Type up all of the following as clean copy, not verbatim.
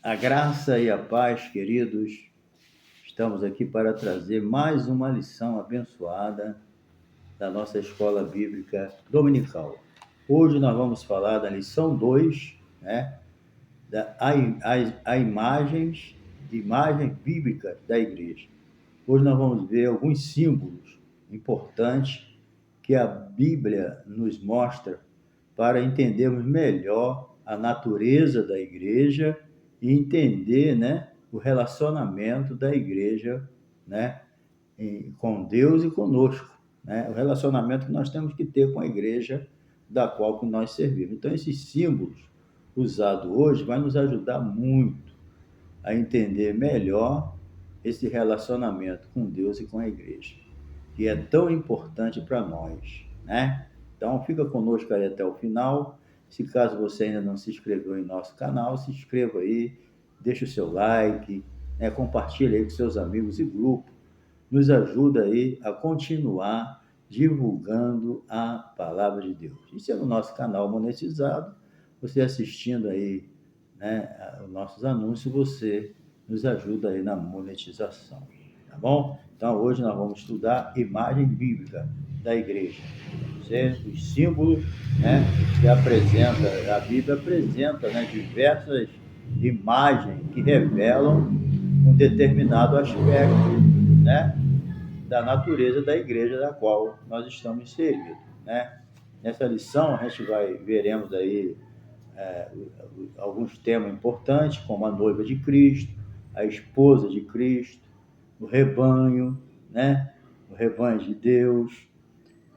A graça e a paz, queridos, estamos aqui para trazer mais uma lição abençoada da nossa escola bíblica dominical. Hoje nós vamos falar da lição 2, né, imagens bíblicas da igreja. Hoje nós vamos ver alguns símbolos importantes que a Bíblia nos mostra para entendermos melhor a natureza da igreja e entender, né, o relacionamento da igreja, né, com Deus e conosco, né, o relacionamento que nós temos que ter com a igreja da qual nós servimos. Então, esses símbolos usados hoje vai nos ajudar muito a entender melhor esse relacionamento com Deus e com a igreja, que é tão importante para nós, né? Então, fica conosco aí até o final. Se caso você ainda não se inscreveu em nosso canal, se inscreva aí, deixa o seu like, né? Compartilha aí com seus amigos e grupo. Nos ajuda aí a continuar divulgando a palavra de Deus. Isso é no nosso canal monetizado. Você assistindo aí, né, os nossos anúncios, você nos ajuda aí na monetização, tá bom? Então, hoje nós vamos estudar imagem bíblica da igreja, certo? Os símbolos, né, que a Bíblia apresenta, né, diversas imagens que revelam um determinado aspecto, né, da natureza da igreja da qual nós estamos inseridos, né? Nessa lição, veremos aí alguns temas importantes, como a noiva de Cristo, a esposa de Cristo, o rebanho, né? O rebanho de Deus,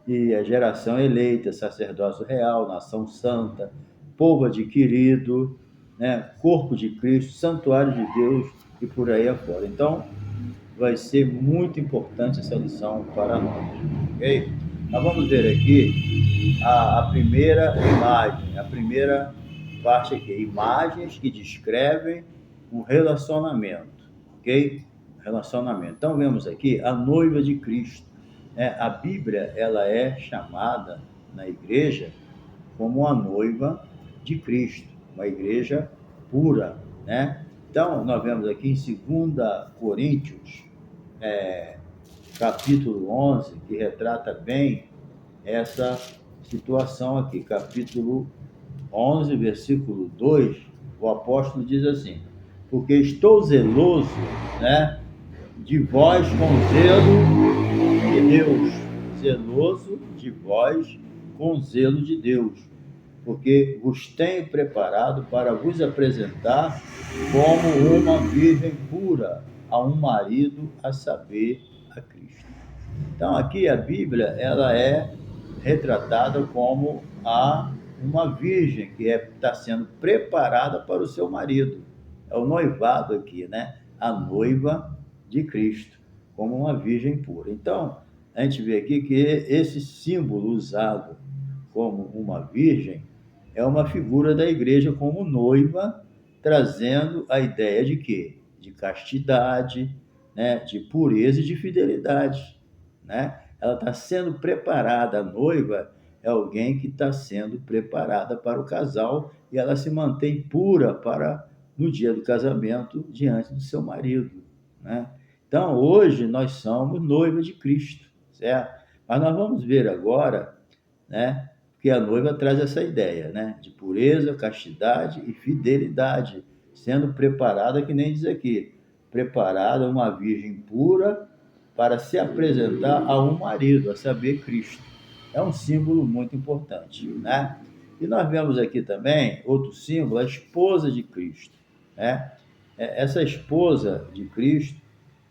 e a geração eleita, sacerdócio real, nação santa, povo adquirido, né? Corpo de Cristo, santuário de Deus e por aí afora. Então, vai ser muito importante essa lição para nós, ok? Nós vamos ver aqui a primeira imagem, a primeira parte aqui, imagens que descrevem um relacionamento, ok? Relacionamento. Então, vemos aqui a noiva de Cristo. A Bíblia, ela é chamada na igreja como a noiva de Cristo, uma igreja pura, né? Então, nós vemos aqui em 2 Coríntios, capítulo 11, que retrata bem essa situação aqui. Capítulo 11, versículo 2, o apóstolo diz assim: porque estou zeloso, né, de vós com zelo de Deus. Zeloso de vós com zelo de Deus, porque vos tenho preparado para vos apresentar como uma virgem pura a um marido, a saber, a Cristo. Então, aqui a Bíblia, ela é retratada como uma virgem que está sendo preparada para o seu marido. É o noivado aqui, né? A noiva de Cristo, como uma virgem pura. Então, a gente vê aqui que esse símbolo usado como uma virgem é uma figura da igreja como noiva, trazendo a ideia de quê? De castidade, né? De pureza e de fidelidade, né? Ela está sendo preparada, a noiva é alguém que está sendo preparada para o casal e ela se mantém pura para no dia do casamento diante do seu marido, né? Então, hoje nós somos noiva de Cristo, certo? Mas nós vamos ver agora, né, que a noiva traz essa ideia, né, de pureza, castidade e fidelidade, sendo preparada, que nem diz aqui, preparada uma virgem pura para se apresentar a um marido, a saber, Cristo. É um símbolo muito importante, né? E nós vemos aqui também outro símbolo, a esposa de Cristo, né? Essa esposa de Cristo,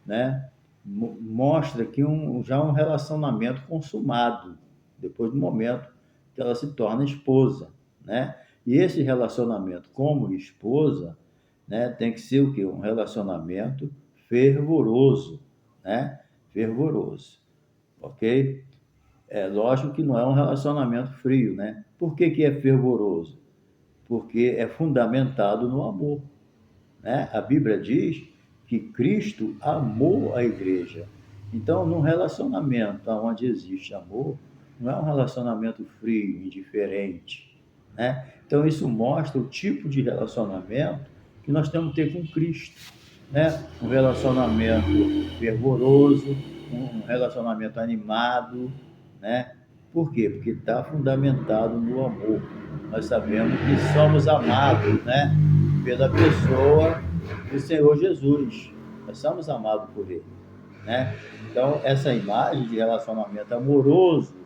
né, mostra aqui já um relacionamento consumado, depois do momento que ela se torna esposa, né? E esse relacionamento como esposa, né, tem que ser o quê? Um relacionamento fervoroso, né? Fervoroso, ok? É lógico que não é um relacionamento frio, né? Por que é fervoroso? Porque é fundamentado no amor, né? A Bíblia diz que Cristo amou a igreja. Então, num relacionamento onde existe amor, não é um relacionamento frio, indiferente, né? Então, isso mostra o tipo de relacionamento que nós temos que ter com Cristo, né? Um relacionamento fervoroso, um relacionamento animado, né? Por quê? Porque está fundamentado no amor. Nós sabemos que somos amados, né? Pela pessoa do Senhor Jesus. Nós somos amados por Ele, né? Então, essa imagem de relacionamento amoroso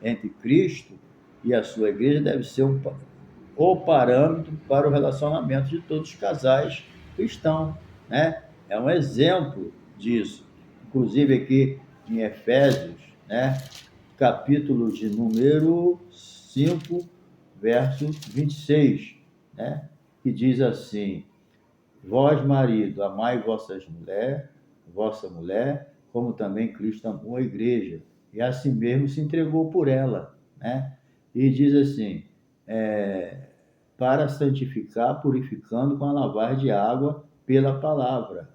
entre Cristo e a sua igreja deve ser o parâmetro para o relacionamento de todos os casais cristãos, né? É um exemplo disso. Inclusive aqui em Efésios, né? Capítulo de número 5, verso 26, né? Que diz assim: Vós, marido, amai vossa mulher, como também Cristo amou a igreja, e a si mesmo se entregou por ela, né? E diz assim, para santificar, purificando com a lavagem de água pela palavra.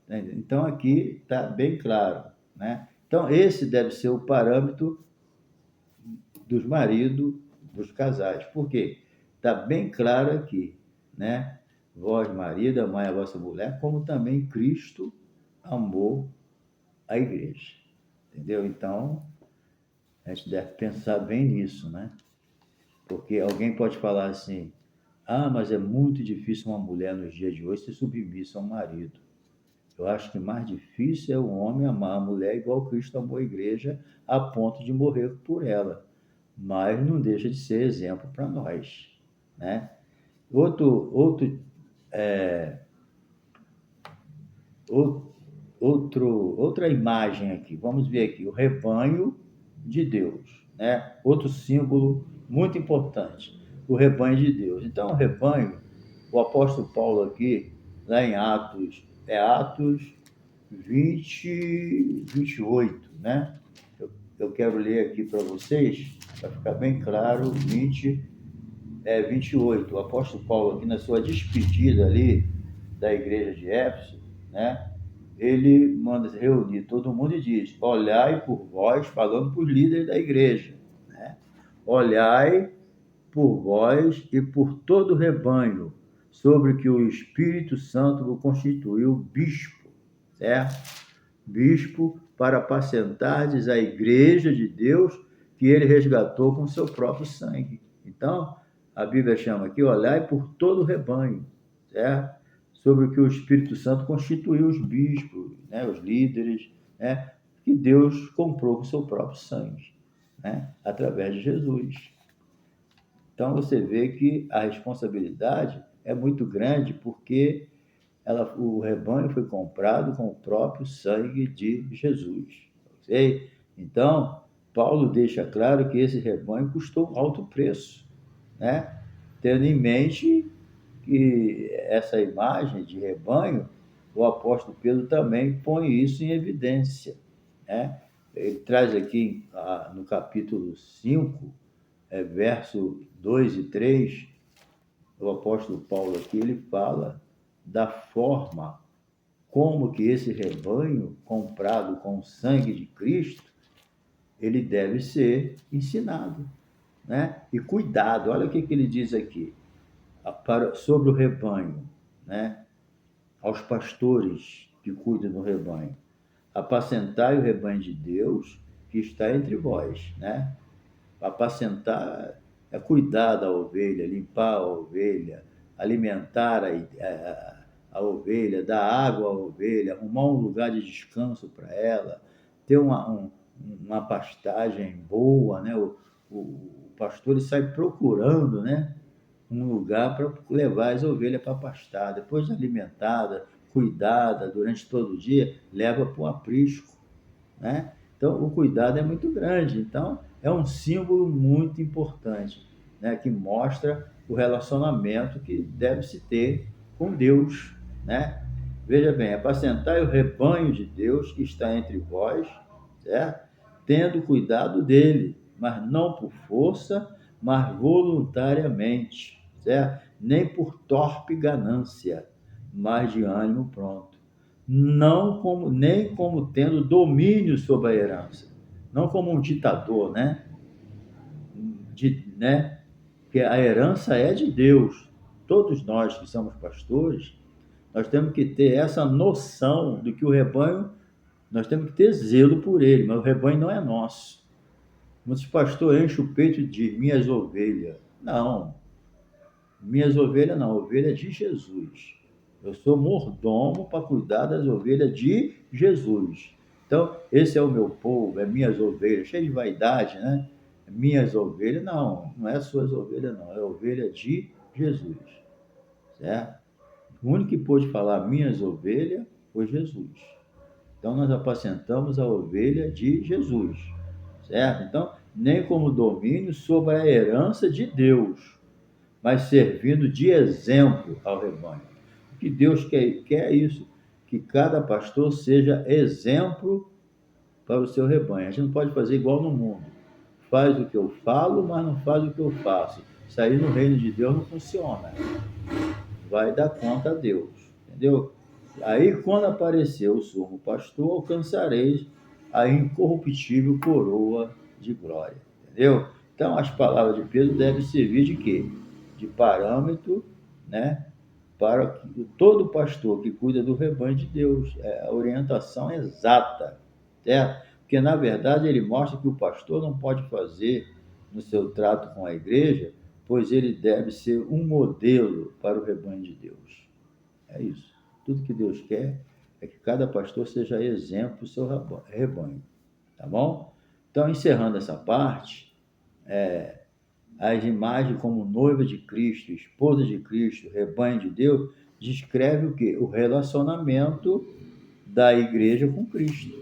Então, aqui está bem claro, né? Então, esse deve ser o parâmetro dos maridos, dos casais. Por quê? Está bem claro aqui, né? Vós, marido, amai a vossa mulher, como também Cristo amou a igreja. Entendeu? Então, a gente deve pensar bem nisso, né? Porque alguém pode falar assim, mas é muito difícil uma mulher nos dias de hoje ser submissa ao marido. Eu acho que mais difícil é o homem amar a mulher igual Cristo amou a igreja a ponto de morrer por ela. Mas não deixa de ser exemplo para nós, né? Outra imagem aqui, vamos ver aqui, o rebanho de Deus, né? Outro símbolo muito importante, o rebanho de Deus. Então, o rebanho, o apóstolo Paulo aqui, lá em Atos 28, né? Eu quero ler aqui para vocês, para ficar bem claro, 28. O apóstolo Paulo aqui na sua despedida ali da igreja de Éfeso, né? Ele manda reunir todo mundo e diz, olhai por vós, falando por líderes da igreja, né? Olhai por vós e por todo o rebanho, sobre que o Espírito Santo o constituiu bispo, certo? Bispo para apacentardes a igreja de Deus que ele resgatou com seu próprio sangue. Então, a Bíblia chama aqui, olhai por todo o rebanho, certo? Sobre o que o Espírito Santo constituiu os bispos, né? Os líderes, né? Que Deus comprou com seu próprio sangue, né? Através de Jesus. Então, você vê que a responsabilidade é muito grande porque o rebanho foi comprado com o próprio sangue de Jesus. Ok? Então, Paulo deixa claro que esse rebanho custou um alto preço, né? Tendo em mente que essa imagem de rebanho, o apóstolo Pedro também põe isso em evidência, né? Ele traz aqui no capítulo 5, verso 2 e 3, o apóstolo Paulo aqui, ele fala da forma como que esse rebanho comprado com o sangue de Cristo, ele deve ser ensinado, né? E cuidado, olha o que ele diz aqui, sobre o rebanho, né? Aos pastores que cuidam do rebanho. Apacentai o rebanho de Deus que está entre vós, né? Apacentar é cuidar da ovelha, limpar a ovelha, alimentar a ovelha, dar água à ovelha, arrumar um lugar de descanso para ela, ter uma pastagem boa, né? O pastor ele sai procurando, né? Um lugar para levar as ovelhas para pastar. Depois de alimentada, cuidada durante todo o dia, leva para o aprisco, né? Então, o cuidado é muito grande. Então, é um símbolo muito importante, né? Que mostra o relacionamento que deve se ter com Deus, né? Veja bem, apacentai o rebanho de Deus que está entre vós, certo? Tendo cuidado dele, mas não por força, mas voluntariamente, certo? Nem por torpe ganância, mas de ânimo pronto. Nem como tendo domínio sobre a herança, não como um ditador, né? Porque a herança é de Deus, todos nós que somos pastores, nós temos que ter essa noção de que o rebanho, nós temos que ter zelo por ele, mas o rebanho não é nosso. Muitos pastores enchem o peito e dizem, minhas ovelhas. Não, minhas ovelhas não, ovelha de Jesus. Eu sou mordomo para cuidar das ovelhas de Jesus. Então, esse é o meu povo, é minhas ovelhas, cheio de vaidade, né? Minhas ovelhas, não, não é suas ovelhas, não, é ovelha de Jesus, certo? O único que pôde falar minhas ovelhas foi Jesus. Então, nós apacentamos a ovelha de Jesus, certo? Então, nem como domínio sobre a herança de Deus, mas servindo de exemplo ao rebanho. O que Deus quer é isso, que cada pastor seja exemplo para o seu rebanho. A gente não pode fazer igual no mundo. Faz o que eu falo, mas não faz o que eu faço. Isso aí no reino de Deus não funciona. Vai dar conta a Deus, entendeu? Aí, quando aparecer o sumo pastor, alcançareis a incorruptível coroa de glória, entendeu? Então, as palavras de Pedro devem servir de quê? De parâmetro, né? Para que todo pastor que cuida do rebanho de Deus, a orientação exata, certo? Porque, na verdade, ele mostra que o pastor não pode fazer no seu trato com a igreja, pois ele deve ser um modelo para o rebanho de Deus. É isso. Tudo que Deus quer é que cada pastor seja exemplo para o seu rebanho. Tá bom? Então, encerrando essa parte, as imagens como noiva de Cristo, esposa de Cristo, rebanho de Deus, descreve o quê? O relacionamento da igreja com Cristo,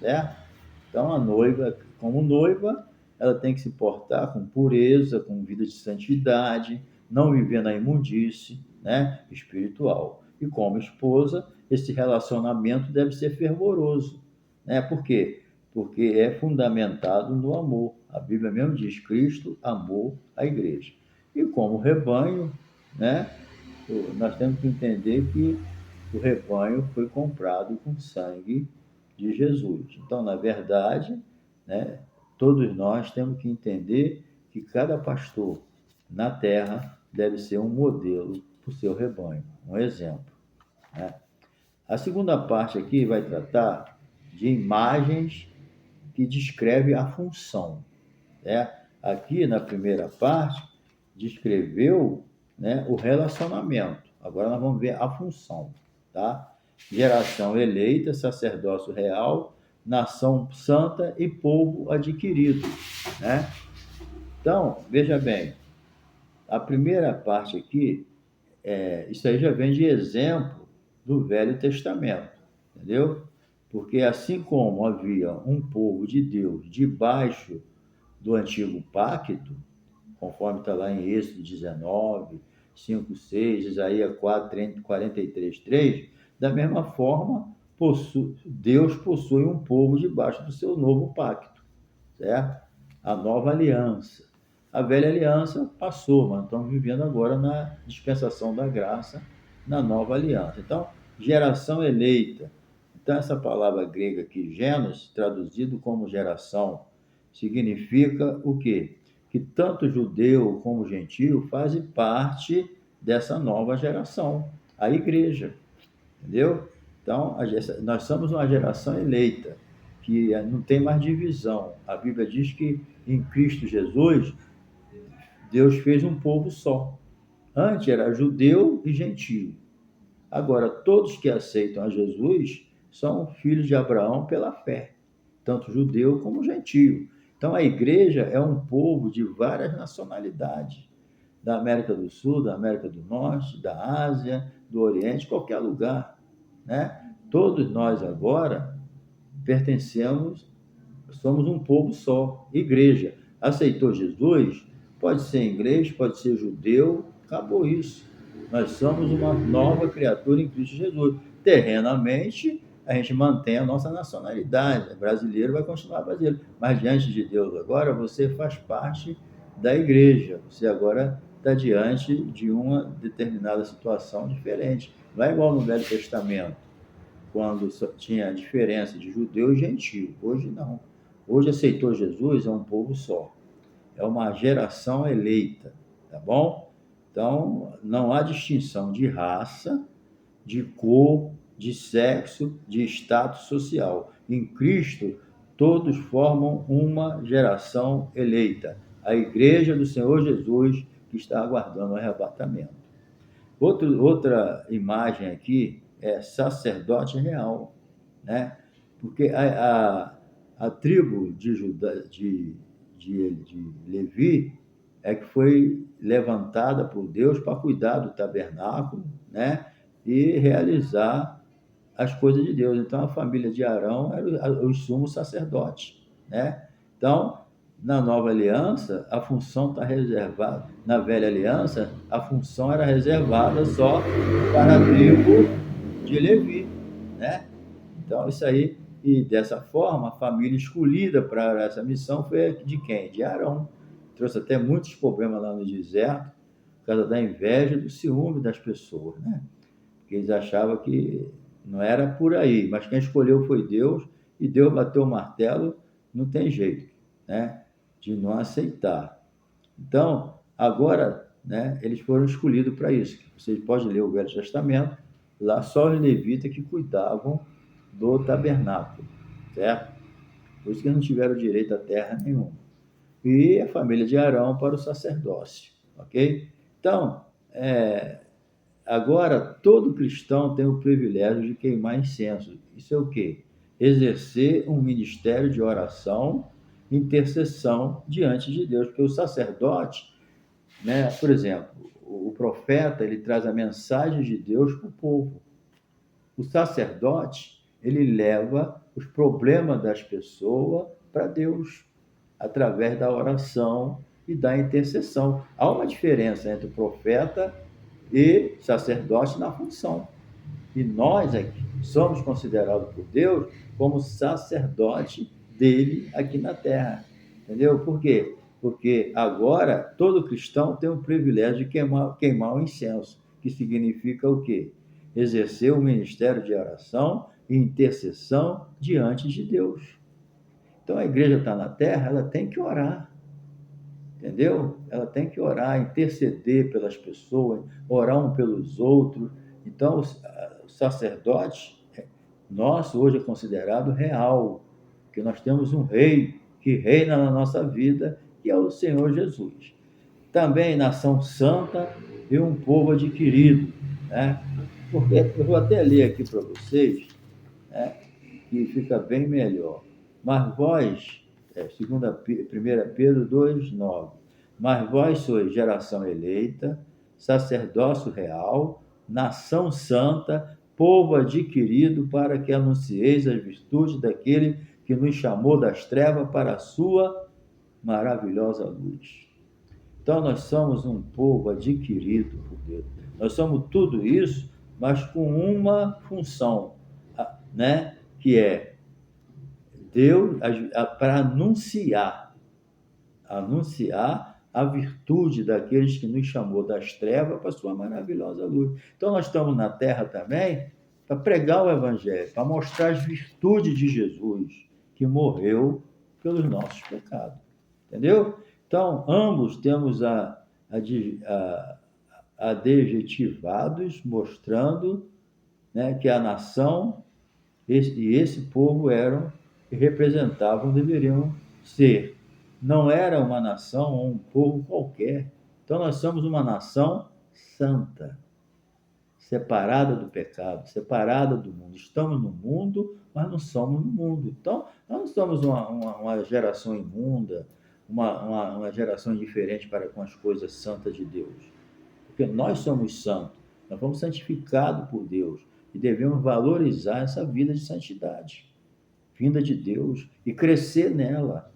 certo? Então, a noiva, como noiva, ela tem que se portar com pureza, com vida de santidade, não viver na imundície, né, espiritual. E como esposa, esse relacionamento deve ser fervoroso, né? Por quê? Porque é fundamentado no amor. A Bíblia mesmo diz: Cristo amou a igreja. E como rebanho, né, nós temos que entender que o rebanho foi comprado com sangue de Jesus. Então, na verdade, né, todos nós temos que entender que cada pastor na terra deve ser um modelo para o seu rebanho, um exemplo, né? A segunda parte aqui vai tratar de imagens que descreve a função, né? Aqui na primeira parte descreveu, né, o relacionamento. Agora nós vamos ver a função, tá? Geração eleita, sacerdócio real, nação santa e povo adquirido, né? Então, veja bem, a primeira parte aqui, isso aí já vem de exemplo do Velho Testamento, entendeu? Porque assim como havia um povo de Deus debaixo do antigo pacto, conforme está lá em Êxodo 19, 5, 6, Isaías 4, 43, 3, da mesma forma, Deus possui um povo debaixo do seu novo pacto, certo? A nova aliança. A velha aliança passou, mas estamos vivendo agora na dispensação da graça, na nova aliança. Então, geração eleita. Então, essa palavra grega aqui, genos, traduzido como geração, significa o quê? Que tanto judeu como gentio fazem parte dessa nova geração, a igreja, entendeu? Então, nós somos uma geração eleita, que não tem mais divisão. A Bíblia diz que em Cristo Jesus, Deus fez um povo só. Antes era judeu e gentio. Agora, todos que aceitam a Jesus são filhos de Abraão pela fé, tanto judeu como gentio. Então, a igreja é um povo de várias nacionalidades, da América do Sul, da América do Norte, da Ásia, do Oriente, qualquer lugar, né? Todos nós agora pertencemos, somos um povo só, igreja. Aceitou Jesus? Pode ser inglês, pode ser judeu, acabou isso. Nós somos uma nova criatura em Cristo Jesus. Terrenamente, a gente mantém a nossa nacionalidade. Brasileiro vai continuar brasileiro. Mas diante de Deus agora, você faz parte da igreja. Você agora está diante de uma determinada situação diferente. Não é igual no Velho Testamento, quando tinha a diferença de judeu e gentio. Hoje não. Hoje aceitou Jesus, é um povo só. É uma geração eleita, tá bom? Então, não há distinção de raça, de cor, de sexo, de status social. Em Cristo, todos formam uma geração eleita, a Igreja do Senhor Jesus, que está aguardando o arrebatamento. Outra imagem aqui é sacerdote real, né? Porque a tribo de, Judá, de Levi é que foi levantada por Deus para cuidar do tabernáculo, né? E realizar as coisas de Deus. Então, a família de Arão era os sumos sacerdotes, né? Então, na nova aliança, a função está reservada. Na velha aliança, a função era reservada só para a tribo de Levi, né? Então, isso aí, e dessa forma, a família escolhida para essa missão foi a de quem? De Arão. Trouxe até muitos problemas lá no deserto, por causa da inveja e do ciúme das pessoas, né? Porque eles achavam que não era por aí, mas quem escolheu foi Deus, e Deus bateu o martelo, não tem jeito, né, de não aceitar. Então, agora, né, eles foram escolhidos para isso. Vocês podem ler o Velho Testamento, lá só os levitas que cuidavam do tabernáculo, certo? Por isso que não tiveram direito a terra nenhuma. E a família de Arão para o sacerdócio, ok? Então, agora, todo cristão tem o privilégio de queimar incenso. Isso é o quê? Exercer um ministério de oração, intercessão diante de Deus. Porque o sacerdote, né, por exemplo, o profeta, ele traz a mensagem de Deus para o povo. O sacerdote, ele leva os problemas das pessoas para Deus, através da oração e da intercessão. Há uma diferença entre o profeta e sacerdote na função. E nós aqui somos considerados por Deus como sacerdote dele aqui na terra. Entendeu? Por quê? Porque agora todo cristão tem o privilégio de queimar o incenso, que significa o quê? Exercer o ministério de oração e intercessão diante de Deus. Então a igreja está na terra, ela tem que orar. Entendeu? Ela tem que orar, interceder pelas pessoas, orar um pelos outros. Então, o sacerdote nosso hoje é considerado real, porque nós temos um rei que reina na nossa vida, que é o Senhor Jesus. Também nação santa e um povo adquirido, né? Porque eu vou até ler aqui para vocês, né, que fica bem melhor. Mas vós, primeira Pedro 2:9, mas vós sois geração eleita, sacerdócio real, nação santa, povo adquirido, para que anuncieis as virtudes daquele que nos chamou das trevas para a sua maravilhosa luz. Então, nós somos um povo adquirido por Deus. Nós somos tudo isso, mas com uma função, né? Que é Deus para anunciar a virtude daqueles que nos chamou das trevas para a sua maravilhosa luz. Então, nós estamos na terra também para pregar o Evangelho, para mostrar as virtudes de Jesus, que morreu pelos nossos pecados. Entendeu? Então, ambos temos adjetivados mostrando, né, que a nação e esse povo eram e representavam, deveriam ser. Não era uma nação ou um povo qualquer. Então, nós somos uma nação santa, separada do pecado, separada do mundo. Estamos no mundo, mas não somos no mundo. Então, nós não somos uma geração imunda, uma geração indiferente para com as coisas santas de Deus. Porque nós somos santos, nós fomos santificados por Deus e devemos valorizar essa vida de santidade, vinda de Deus, e crescer nela,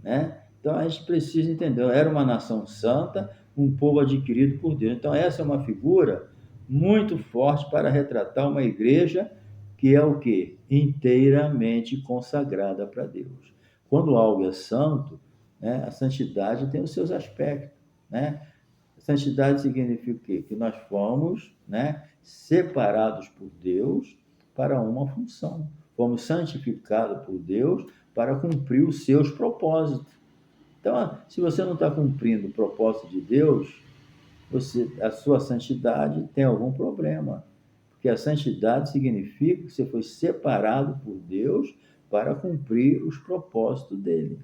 né? Então a gente precisa entender, era uma nação santa, um povo adquirido por Deus. Então essa é uma figura muito forte para retratar uma igreja que é o quê? Inteiramente consagrada para Deus. Quando algo é santo, né, a santidade tem os seus aspectos, né? Santidade significa o quê? Que nós fomos, né, separados por Deus para uma função. Fomos santificados por Deus para cumprir os seus propósitos. Então, se você não está cumprindo o propósito de Deus, a sua santidade tem algum problema. Porque a santidade significa que você foi separado por Deus para cumprir os propósitos dele.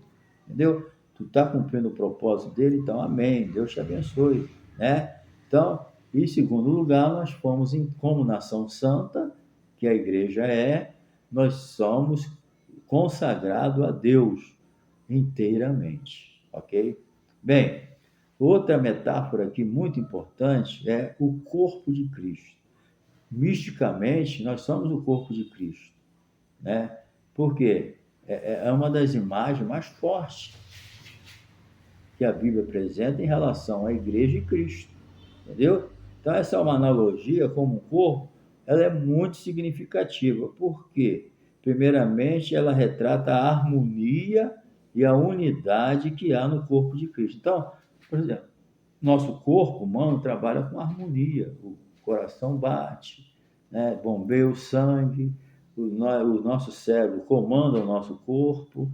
Entendeu? Tu está cumprindo o propósito dele, então amém. Deus te abençoe. Né? Então, em segundo lugar, nós fomos, como nação santa, que a igreja é, nós somos consagrados a Deus inteiramente. Ok? Bem, outra metáfora aqui muito importante é o corpo de Cristo. Misticamente, nós somos o corpo de Cristo, né? Porque é uma das imagens mais fortes que a Bíblia apresenta em relação à igreja e Cristo, entendeu? Então, essa é uma analogia como um corpo, ela é muito significativa. Por quê? Primeiramente, ela retrata a harmonia e a unidade que há no corpo de Cristo. Então, por exemplo, nosso corpo humano trabalha com harmonia, o coração bate, né? Bombeia o sangue, o nosso cérebro comanda o nosso corpo,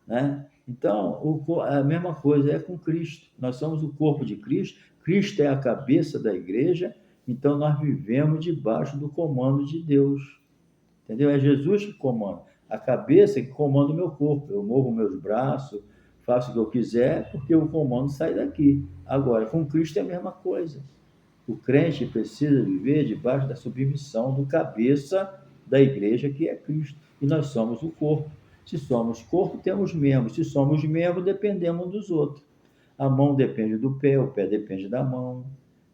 né? Então, a mesma coisa é com Cristo. Nós somos o corpo de Cristo, Cristo é a cabeça da igreja, então nós vivemos debaixo do comando de Deus. Entendeu? É Jesus que comanda. A cabeça que comanda o meu corpo. Eu movo meus braços, faço o que eu quiser, porque o comando sai daqui. Agora, com Cristo é a mesma coisa. O crente precisa viver debaixo da submissão do cabeça da igreja, que é Cristo. E nós somos o corpo. Se somos corpo, temos membros. Se somos membros, dependemos dos outros. A mão depende do pé, o pé depende da mão,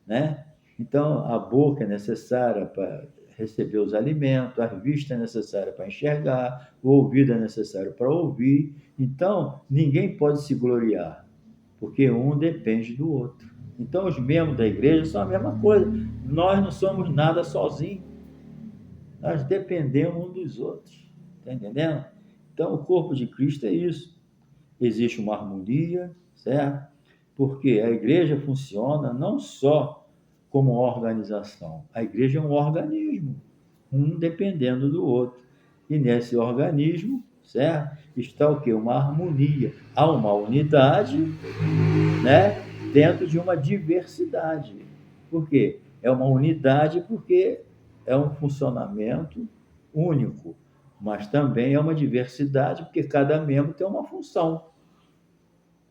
né? Então, a boca é necessária para receber os alimentos, a vista é necessária para enxergar, o ouvido é necessário para ouvir. Então, ninguém pode se gloriar, porque um depende do outro. Então, os membros da igreja são a mesma coisa. Nós não somos nada sozinhos. Nós dependemos uns dos outros. Está entendendo? Então, o corpo de Cristo é isso. Existe uma harmonia, certo? Porque a igreja funciona não só como organização. A igreja é um organismo, um dependendo do outro. E nesse organismo, certo? Está o quê? Uma harmonia. Há uma unidade, né? Dentro de uma diversidade. Por quê? É uma unidade porque é um funcionamento único, mas também é uma diversidade porque cada membro tem uma função.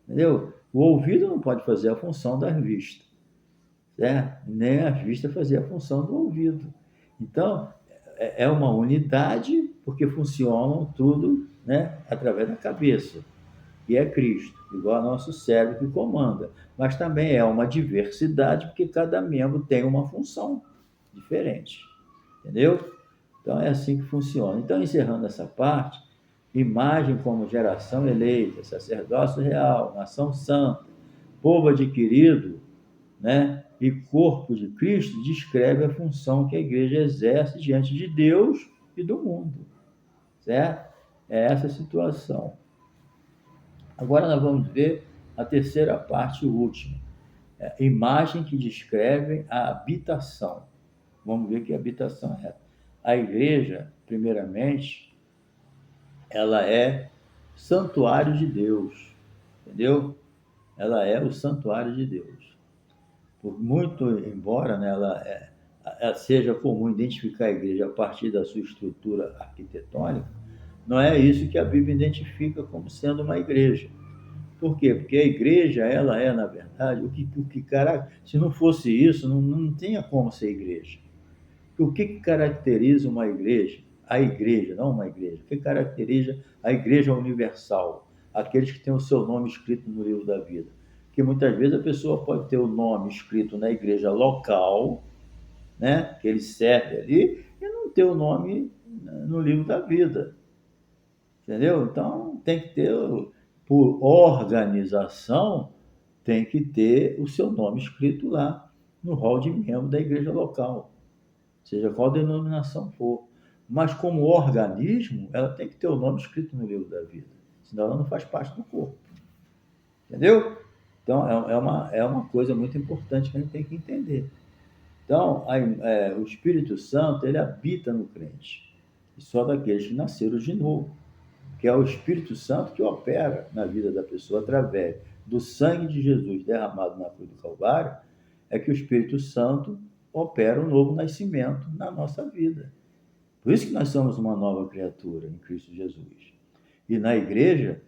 Entendeu? O ouvido não pode fazer a função da vista, certo? Nem a vista fazer a função do ouvido. Então, é uma unidade porque funcionam tudo, né, através da cabeça, que é Cristo, igual ao nosso cérebro que comanda. Mas também é uma diversidade porque cada membro tem uma função diferente. Entendeu? Então, é assim que funciona. Então, encerrando essa parte, imagem como geração eleita, sacerdócio real, nação santa, povo adquirido, né? E corpo de Cristo descreve a função que a igreja exerce diante de Deus e do mundo, certo? É essa a situação. Agora nós vamos ver a terceira parte, o último. Imagem que descreve a habitação. Vamos ver que habitação é essa. A igreja, primeiramente, ela é santuário de Deus, entendeu? Ela é o santuário de Deus. Por muito, embora, né, ela seja comum identificar a igreja a partir da sua estrutura arquitetônica, não é isso que a Bíblia identifica como sendo uma igreja. Por quê? Porque a igreja, ela é, na verdade, se não fosse isso, não tinha como ser igreja. O que caracteriza uma igreja? A igreja, não uma igreja. O que caracteriza a igreja universal? Aqueles que têm o seu nome escrito no livro da vida. Porque muitas vezes a pessoa pode ter o nome escrito na igreja local, né, que ele serve ali, e não ter o nome no livro da vida. Entendeu? Então, tem que ter, por organização, tem que ter o seu nome escrito lá no hall de membro da igreja local, seja qual denominação for. Mas como organismo, ela tem que ter o nome escrito no livro da vida, senão ela não faz parte do corpo. Entendeu? Então, é uma coisa muito importante que a gente tem que entender. Então, o Espírito Santo, ele habita no crente, e só daqueles que nasceram de novo, que é o Espírito Santo que opera na vida da pessoa através do sangue de Jesus derramado na cruz do Calvário. é que o Espírito Santo opera um novo nascimento na nossa vida. Por isso que nós somos uma nova criatura em Cristo Jesus. E na igreja,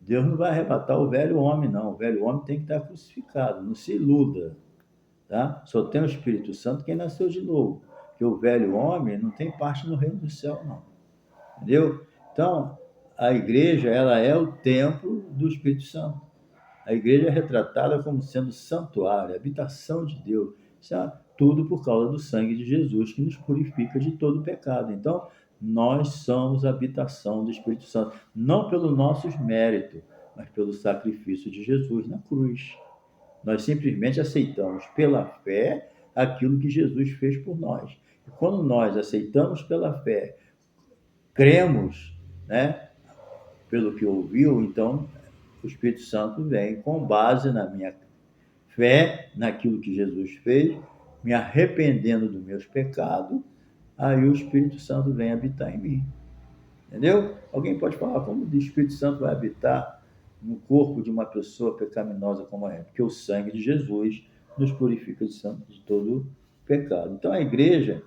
Deus não vai arrebatar o velho homem, não. O velho homem tem que estar crucificado, não se iluda. Tá? Só tem o Espírito Santo quem nasceu de novo. Porque o velho homem não tem parte no reino do céu, não. Entendeu? Então, a igreja, ela é o templo do Espírito Santo. A igreja é retratada como sendo santuário, habitação de Deus. Isso é tudo por causa do sangue de Jesus, que nos purifica de todo pecado. Então, nós somos a habitação do Espírito Santo, não pelos nossos méritos, mas pelo sacrifício de Jesus na cruz. Nós simplesmente aceitamos pela fé aquilo que Jesus fez por nós. E quando nós aceitamos pela fé, cremos, né, pelo que ouviu, então o Espírito Santo vem com base na minha fé, naquilo que Jesus fez, me arrependendo dos meus pecados, aí o Espírito Santo vem habitar em mim. Entendeu? Alguém pode falar como o Espírito Santo vai habitar no corpo de uma pessoa pecaminosa como é? Porque o sangue de Jesus nos purifica de todo pecado. Então a igreja,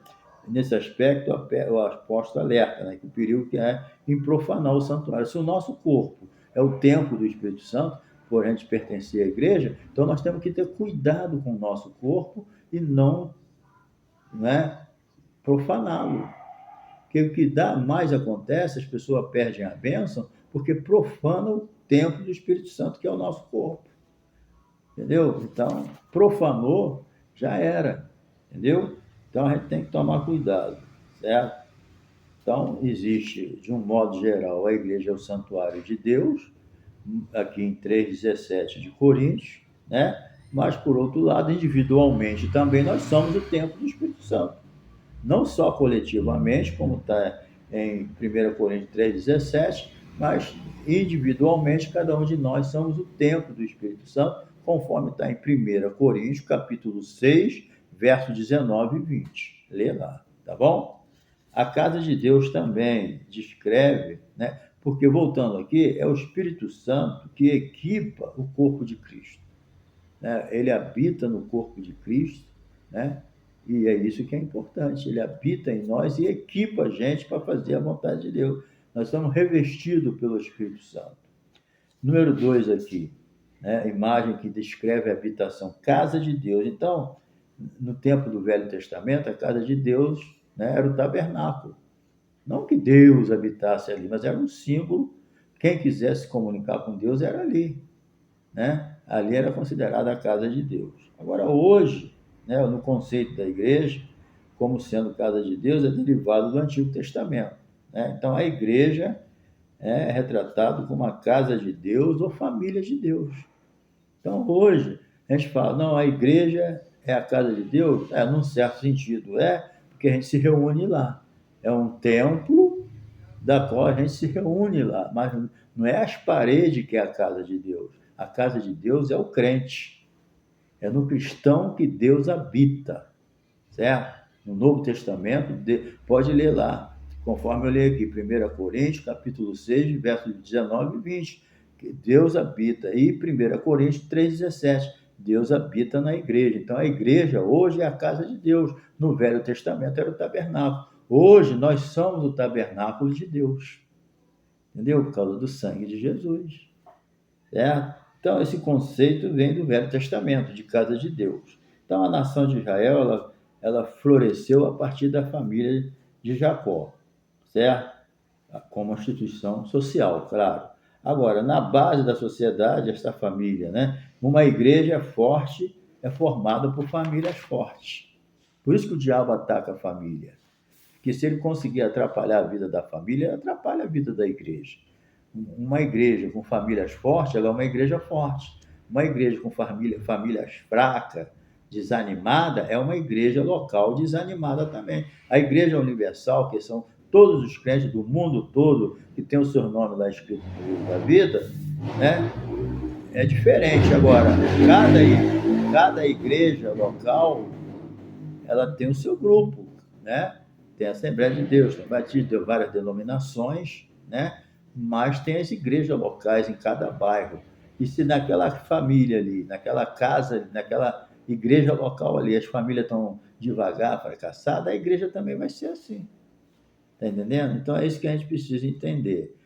nesse aspecto, o apóstolo alerta, né, que o perigo que é em profanar o santuário. Se o nosso corpo é o templo do Espírito Santo, por a gente pertencer à igreja, então nós temos que ter cuidado com o nosso corpo e não, né, profaná-lo. Porque o que mais acontece, as pessoas perdem a bênção porque profanam o templo do Espírito Santo, que é o nosso corpo. Entendeu? Então, profanou, já era. Entendeu? Então, a gente tem que tomar cuidado, certo? Então, existe, de um modo geral, a igreja é o santuário de Deus, aqui em 3,17 de Coríntios, né? Mas, por outro lado, individualmente também, nós somos o templo do Espírito Santo. Não só coletivamente, como está em 1 Coríntios 3,17, mas individualmente, cada um de nós somos o templo do Espírito Santo, conforme está em 1 Coríntios, capítulo 6, versos 19 e 20. Lê lá, tá bom? A casa de Deus também descreve, né? Porque, voltando aqui, é o Espírito Santo que equipa o corpo de Cristo. Né? Ele habita no corpo de Cristo, né? E é isso que é importante. Ele habita em nós e equipa a gente para fazer a vontade de Deus. Nós somos revestidos pelo Espírito Santo. Número 2 aqui, né? A imagem que descreve a habitação, casa de Deus. Então, no tempo do Velho Testamento, a casa de Deus, né, era o tabernáculo. Não que Deus habitasse ali, mas era um símbolo. Quem quisesse comunicar com Deus era ali, né? Ali era considerada a casa de Deus. Agora, hoje, né, no conceito da igreja, como sendo casa de Deus, é derivado do Antigo Testamento. Né? Então, a igreja é retratada como a casa de Deus ou família de Deus. Então, hoje, a gente fala, não, a igreja é a casa de Deus? É, num certo sentido, porque a gente se reúne lá. É um templo da qual a gente se reúne lá, mas não é as paredes que é a casa de Deus. A casa de Deus é o crente. É no cristão que Deus habita, certo? No Novo Testamento, pode ler lá, conforme eu leio aqui, 1 Coríntios, capítulo 6, versos 19 e 20, que Deus habita. E 1 Coríntios 3,17, Deus habita na igreja. Então, a igreja hoje é a casa de Deus. No Velho Testamento era o tabernáculo. Hoje, nós somos o tabernáculo de Deus. Entendeu? Por causa do sangue de Jesus. Certo? Então, esse conceito vem do Velho Testamento, de casa de Deus. Então, a nação de Israel, ela floresceu a partir da família de Jacó, certo? Como instituição social, claro. Agora, na base da sociedade, essa família, né? Uma igreja forte é formada por famílias fortes. Por isso que o diabo ataca a família. Porque se ele conseguir atrapalhar a vida da família, ele atrapalha a vida da igreja. Uma igreja com famílias fortes, ela é uma igreja forte. Uma igreja com famílias fracas, desanimada, é uma igreja local desanimada também. A igreja universal, que são todos os crentes do mundo todo, que tem o seu nome lá escrito no livro da vida, né? É diferente. Agora, cada igreja local, ela tem o seu grupo, né? Tem a Assembleia de Deus, tem Batista, tem várias denominações, né? Mas tem as igrejas locais em cada bairro. E se naquela família ali, naquela casa, naquela igreja local ali, as famílias estão devagar, fracassadas, a igreja também vai ser assim. Está entendendo? Então é isso que a gente precisa entender.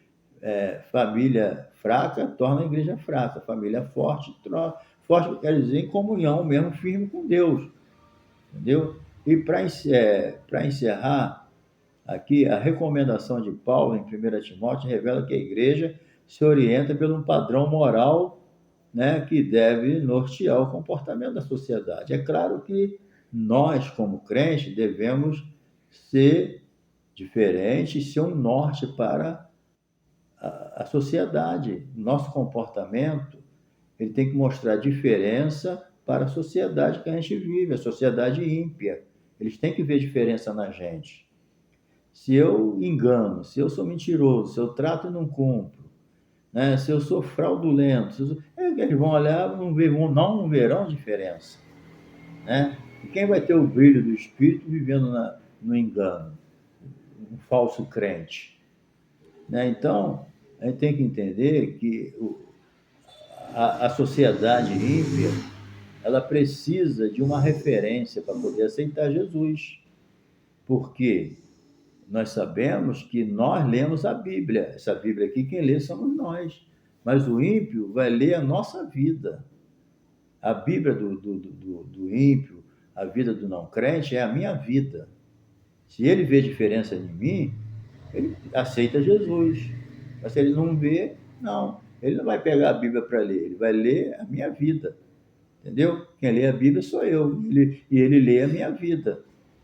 Família fraca torna a igreja fraca, família forte, forte quer dizer em comunhão mesmo, firme com Deus. Entendeu? E para encerrar, aqui a recomendação de Paulo em 1 Timóteo revela que a igreja se orienta pelo um padrão moral, né, que deve nortear o comportamento da sociedade. É claro que nós, como crentes, devemos ser diferentes, ser um norte para a sociedade. Nosso comportamento ele tem que mostrar diferença para a sociedade que a gente vive, a sociedade ímpia. Eles têm que ver diferença na gente. Se eu engano, se eu sou mentiroso, se eu trato e não cumpro, né? Se eu sou fraudulento, eles vão olhar e não verão diferença. Né? E quem vai ter o brilho do Espírito vivendo no engano? Um falso crente. Né? Então, a gente tem que entender que a sociedade ímpia ela precisa de uma referência para poder aceitar Jesus. Porque nós sabemos que nós lemos a Bíblia. Essa Bíblia aqui, quem lê somos nós. Mas o ímpio vai ler a nossa vida. A Bíblia do ímpio, a vida do não crente, é a minha vida. Se ele vê diferença em mim, ele aceita Jesus. Mas se ele não vê, não. Ele não vai pegar a Bíblia para ler, ele vai ler a minha vida. Entendeu? Quem lê a Bíblia sou eu, e ele lê a minha vida.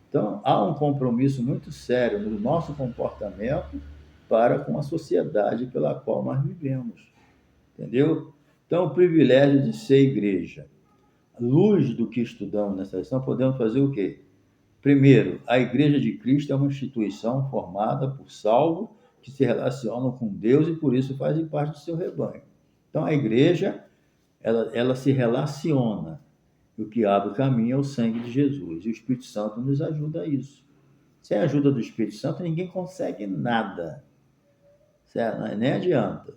Então, há um compromisso muito sério no nosso comportamento para com a sociedade pela qual nós vivemos. Entendeu? Então, o privilégio de ser igreja. À luz do que estudamos nessa lição, podemos fazer o quê? Primeiro, a Igreja de Cristo é uma instituição formada por salvos que se relacionam com Deus e por isso fazem parte do seu rebanho. Então, a igreja, ela se relaciona. E o que abre o caminho é o sangue de Jesus. E o Espírito Santo nos ajuda a isso. Sem a ajuda do Espírito Santo, ninguém consegue nada. Certo? Nem adianta.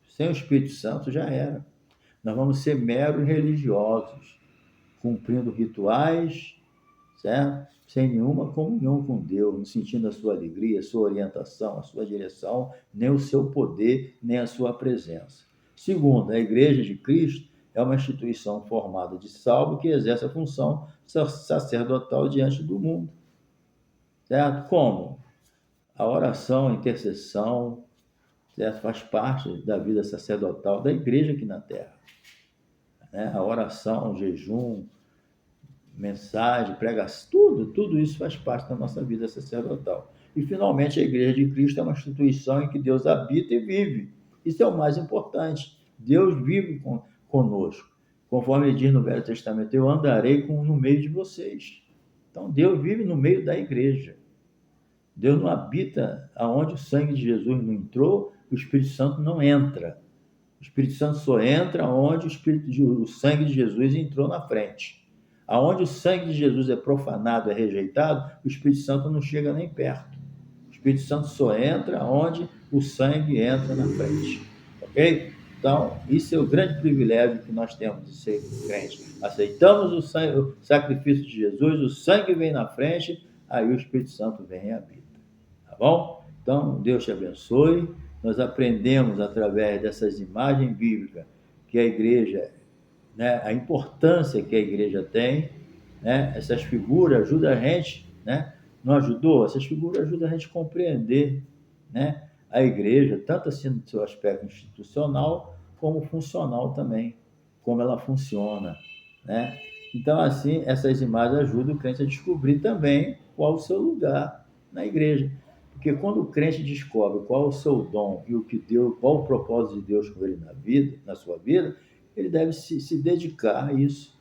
Sem o Espírito Santo, já era. Nós vamos ser meros religiosos, cumprindo rituais, certo? Sem nenhuma comunhão com Deus, não sentindo a sua alegria, a sua orientação, a sua direção, nem o seu poder, nem a sua presença. Segundo, a Igreja de Cristo é uma instituição formada de salvo que exerce a função sacerdotal diante do mundo. Certo? Como? A oração, a intercessão, certo? Faz parte da vida sacerdotal da igreja aqui na Terra. Né? A oração, o jejum, mensagem, pregação, tudo isso faz parte da nossa vida sacerdotal. E, finalmente, a Igreja de Cristo é uma instituição em que Deus habita e vive. Isso é o mais importante. Deus vive conosco. Conforme diz no Velho Testamento, eu andarei no meio de vocês. Então, Deus vive no meio da igreja. Deus não habita aonde o sangue de Jesus não entrou, o Espírito Santo não entra. O Espírito Santo só entra onde o sangue de Jesus entrou na frente. Aonde o sangue de Jesus é profanado, é rejeitado, o Espírito Santo não chega nem perto. O Espírito Santo só entra onde o sangue entra na frente. Ok? Então, isso é o grande privilégio que nós temos de ser crente. Aceitamos o sacrifício de Jesus, o sangue vem na frente, aí o Espírito Santo vem e habita. Tá bom? Então, Deus te abençoe. Nós aprendemos através dessas imagens bíblicas que a igreja, né, a importância que a igreja tem, né? Essas figuras ajudam a gente, né? Não ajudou? Essas figuras ajudam a gente a compreender, né? A igreja, tanto assim no seu aspecto institucional, como funcional também, como ela funciona, né? Então, assim, essas imagens ajudam o crente a descobrir também qual o seu lugar na igreja. Porque quando o crente descobre qual é o seu dom e qual o propósito de Deus com ele na sua vida, ele deve se dedicar a isso.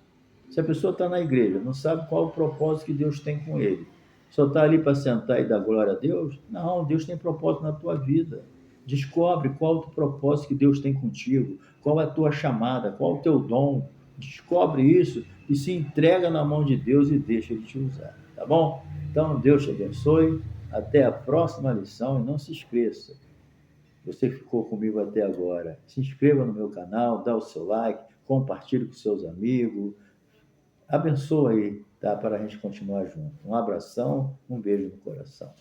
Se a pessoa está na igreja, não sabe qual o propósito que Deus tem com ele, só está ali para sentar e dar glória a Deus, não, Deus tem propósito na tua vida. Descobre qual o propósito que Deus tem contigo, qual é a tua chamada, qual é o teu dom. Descobre isso e se entrega na mão de Deus e deixa Ele te usar, tá bom? Então, Deus te abençoe. Até a próxima lição e não se esqueça, você que ficou comigo até agora, se inscreva no meu canal, dá o seu like, compartilhe com seus amigos, abençoa aí, tá? Para a gente continuar junto. Um abração, um beijo no coração.